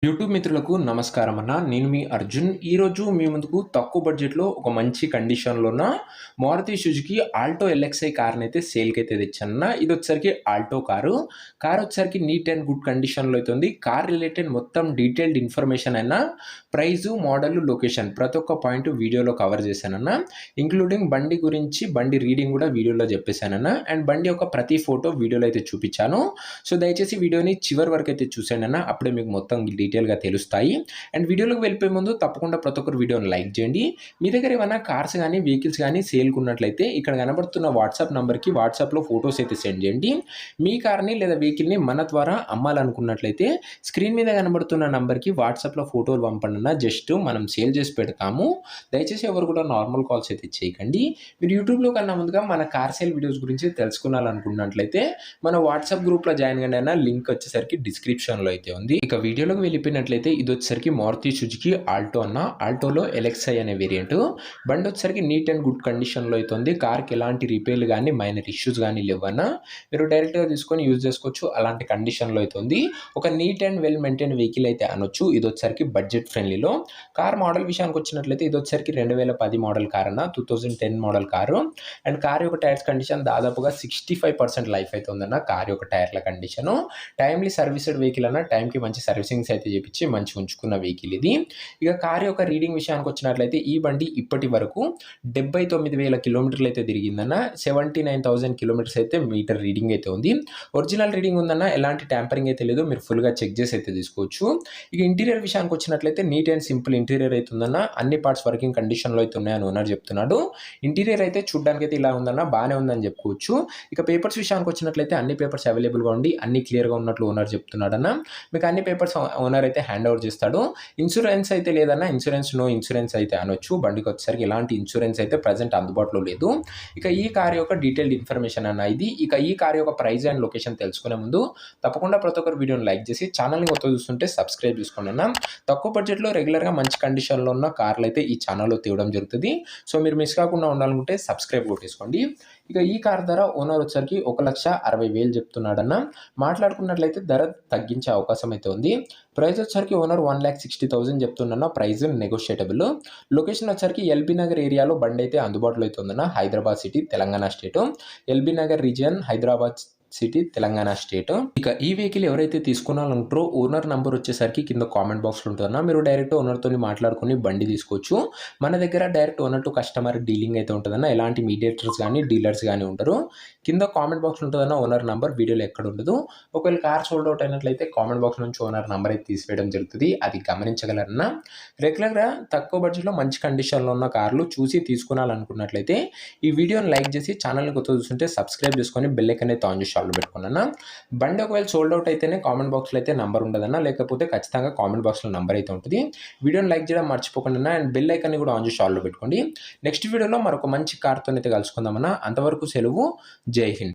YouTube మిత్రులకు నమస్కారం అన్న. నేను మీ అర్జున్. ఈరోజు మీ ముందుకు తక్కువ బడ్జెట్‌లో ఒక మంచి కండిషన్‌లో ఉన్న మారుతి సుజుకి ఆల్టో ఎల్ఎక్స్ఐ కార్‌నైతే సేల్‌కైతే తెచ్చానన్న. ఇదొచ్చేసరికి ఆల్టో కారు. కారొచ్చేసరికి నీట్ అండ్ గుడ్ కండిషన్‌లో అయితే ఉంది. కార్ రిలేటెడ్ మొత్తం డీటెయిల్డ్ ఇన్ఫర్మేషన్ అయినా ప్రైజు, మోడలు, లొకేషన్ ప్రతి ఒక్క పాయింట్ వీడియోలో కవర్ చేశానన్న. ఇంక్లూడింగ్ బండి గురించి, బండి రీడింగ్ కూడా వీడియోలో చెప్పేసానన్న. అండ్ బండి యొక్క ప్రతి ఫోటో వీడియోలో అయితే చూపించాను. సో దయచేసి వీడియోని చివరి వరకు అయితే చూసేయండన్న. అప్పుడే మీకు మొత్తం డీటెయిల్‌గా తెలుస్తాయి. అండ్ వీడియోలోకి వెళ్ళిపోయే ముందు తప్పకుండా ప్రతి ఒక్కరు వీడియోని లైక్ చేయండి. మీ దగ్గర ఏమైనా కార్స్ గానీ, వెహికల్స్ గానీ సేల్‌కున్నట్లయితే ఇక్కడ కనబడుతున్న వాట్సాప్ నంబర్‌కి వాట్సాప్‌లో ఫోటోస్ అయితే సెండ్ చేయండి. మీ కార్‌ని లేదా వెహికల్‌ని మన ద్వారా అమ్మాలనుకున్నట్లయితే స్క్రీన్ మీద కనబడుతున్న నంబర్‌కి వాట్సాప్‌లో ఫోటోలు పంపండన్న. జస్ట్ మనం సేల్ చేసి పెడతాము. దయచేసి ఎవరు కూడా నార్మల్ కాల్స్ అయితే చేయకండి. మీరు యూట్యూబ్‌లో కన్నా ముందుగా మన కార్ సేల్ వీడియోస్ గురించి తెలుసుకోవాలనుకున్నట్లయితే మన వాట్సాప్ గ్రూప్‌లో జాయిన్ కండి అన్న. లింక్ వచ్చేసరికి డిస్క్రిప్షన్‌లో అయితే ఉంది. ఇక వీడియోలోకి వెళ్ళిపోయినట్లయితే ఇది వచ్చేసరికి మారుతి సుజుకి ఆల్టో అన్న. ఆల్టోలో ఎల్ఎక్స్ఐ అనే వేరియంట్. బండి వచ్చేసరికి నీట్ అండ్ గుడ్ కండిషన్‌లో అయితే ఉంది. కార్‌కి ఎలాంటి రిపేర్లు కానీ, మైనర్ ఇష్యూస్ కానీ లేవన్న. మీరు డైరెక్ట్‌గా తీసుకొని యూజ్ చేసుకోవచ్చు. అలాంటి కండిషన్‌లో అయితే ఉంది. ఒక neat and well maintain vehicle అయితే అనొచ్చు. ఇది వచ్చేసరికి బడ్జెట్ ఫ్రెండ్లీలో. కార్ మోడల్ విషయానికి వచ్చినట్లయితే ఇది వచ్చేసరికి 2010 మోడల్ కార్ అన్న. 2010 మోడల్ కారు. అండ్ కార్ యొక్క టైర్స్ కండిషన్ దాదాపుగా 65% లైఫ్ అయితే ఉందన్న. కార్ యొక్క టైర్ల కండిషను. టైమ్లీ సర్వీస్డ్ వెహికల్ అన్న. టైంకి మంచి సర్వీసింగ్స్ అయితే చేపించి మంచిగా ఉంచుకున్న వెహికల్ ఇది. ఇక కార్ యొక్క రీడింగ్ విషయానికి వచ్చినట్లయితే ఈ బండి ఇప్పటి వరకు 79,000 కిలోమీటర్లు అయితే తిరిగిందన్న. 79,000 కిలోమీటర్స్ అయితే మీటర్ రీడింగ్ అయితే ఉంది. ఒరిజినల్ రీడింగ్ ఉందన్న. ఎలాంటి ట్యాంపరింగ్ అయితే లేదు. మీరు ఫుల్‌గా చెక్ చేసి అయితే తీసుకోవచ్చు. ఇక ఇంటీరియర్ విషయానికి వచ్చినట్లయితే నీట్ అండ్ సింపుల్ ఇంటీరియర్ అయితే ఉందన్న. అన్ని పార్ట్స్ వర్కింగ్ కండిషన్‌లో అయితే ఉన్నాయని ఓనర్ చెప్తున్నాడు. ఇంటీరియర్ అయితే చూడడానికి అయితే ఇలా ఉందన్న. బాగానే ఉందని చెప్పుకోవచ్చు. ఇక పేపర్స్ విషయానికి వచ్చినట్లయితే అన్ని పేపర్స్ అవైలబుల్‌గా ఉండి అన్ని క్లియర్‌గా ఉన్నట్లు ఓనర్ చెప్తున్నాడన్న. మీకు అన్ని పేపర్స్ ఓనర్ అయితే హ్యాండ్ ఓవర్ చేస్తాడు. ఇన్సూరెన్స్ అయితే లేదన్న. నో ఇన్సూరెన్స్ అయితే అనొచ్చు. బండికి వచ్చేసరికి ఎలాంటి ఇన్సూరెన్స్ అయితే ప్రెజెంట్ అందుబాటులో లేదు. ఇక ఈ కార్ యొక్క డీటెయిల్డ్ ఇన్ఫర్మేషన్ అన్న ఇది. ఇక ఈ కార్ యొక్క ప్రైస్ అండ్ లొకేషన్ తెలుసుకునే ముందు తప్పకుండా ప్రతి ఒక్కరు వీడియోని లైక్ చేసి ఛానల్‌ని కొత్తగా చూస్తుంటే సబ్స్క్రైబ్ చేసుకోండి అన్న. తక్కువ బడ్జెట్‌లో రెగ్యులర్‌గా మంచి కండిషన్‌లో ఉన్న కార్లు అయితే ఈ ఛానల్‌లో తేవడం జరుగుతుంది. సో మీరు మిస్ కాకుండా ఉండాలనుకుంటే సబ్స్క్రైబ్ కొట్టేసుకోండి. ఇక ఈ కార్ ధర ఓనర్ వచ్చేసరికి 1,60,000 చెప్తున్నాడన్న. మాట్లాడుకున్నట్లయితే ధర తగ్గించే అవకాశం అయితే ఉంది. ప్రైస్ వచ్చేసరికి ఓనర్ 1,60,000 చెప్తున్నా. ప్రైస్ నెగోషియేటబుల్. లొకేషన్ వచ్చేసరికి ఎల్బీ నగర్ ఏరియాలో బండి అయితే అందుబాటులో అయితే ఉందన్న. Hyderabad city, Telangana state. LB Nagar region, Hyderabad city, Telangana state. ఇక ఈ వెహికల్ ఎవరైతే తీసుకోవాలంటారో ఓనర్ నంబర్ వచ్చేసరికి కింద కామెంట్ బాక్స్లో ఉంటుందన్న. మీరు డైరెక్ట్ ఓనర్తో మాట్లాడుకుని బండి తీసుకోవచ్చు. మన దగ్గర direct owner to customer dealing అయితే ఉంటుందన్న. ఎలాంటి మీడియేటర్స్ కానీ, డీలర్స్ కానీ ఉంటారు. కింద కామెంట్ బాక్స్లో ఉంటుందన్న ఓనర్ నంబర్. వీడియోలో ఎక్కడ ఉండదు. ఒకవేళ కార్ సోల్డ్ అవుట్ అయినట్లయితే కామెంట్ బాక్స్ నుంచి ఓనర్ నంబర్ అయితే తీసివేయడం జరుగుతుంది. అది గమనించగలరన్న. రెగ్యులర్గా తక్కువ బడ్జెట్లో మంచి కండిషన్లో ఉన్న కార్లు చూసి తీసుకోవాలనుకున్నట్లయితే ఈ వీడియోని లైక్ చేసి ఛానల్ని కొత్త చూస్తుంటే సబ్స్క్రైబ్ చేసుకొని బెల్ ఐకాన్ అయితే ఆన్ చేసి ఆన్లో పెట్టుకున్నా. బండి ఒకవేళ సోల్డ్ అవుట్ అయితేనే కామెంట్ బాక్స్లో అయితే నంబర్ ఉండదన్న. లేకపోతే ఖచ్చితంగా కామెంట్ బాక్స్లో నంబర్ అయితే ఉంటుంది. వీడియోని లైక్ చేయడం మర్చిపోకుండా అండ్ బెల్ ఐకాన్ని కూడా ఆన్ చేసి ఆన్లో పెట్టుకోండి. నెక్స్ట్ వీడియోలో మరొక మంచి కార్తో అయితే కలుసుకుందామన్నా. అంతవరకు సెలవు. జై హింద్.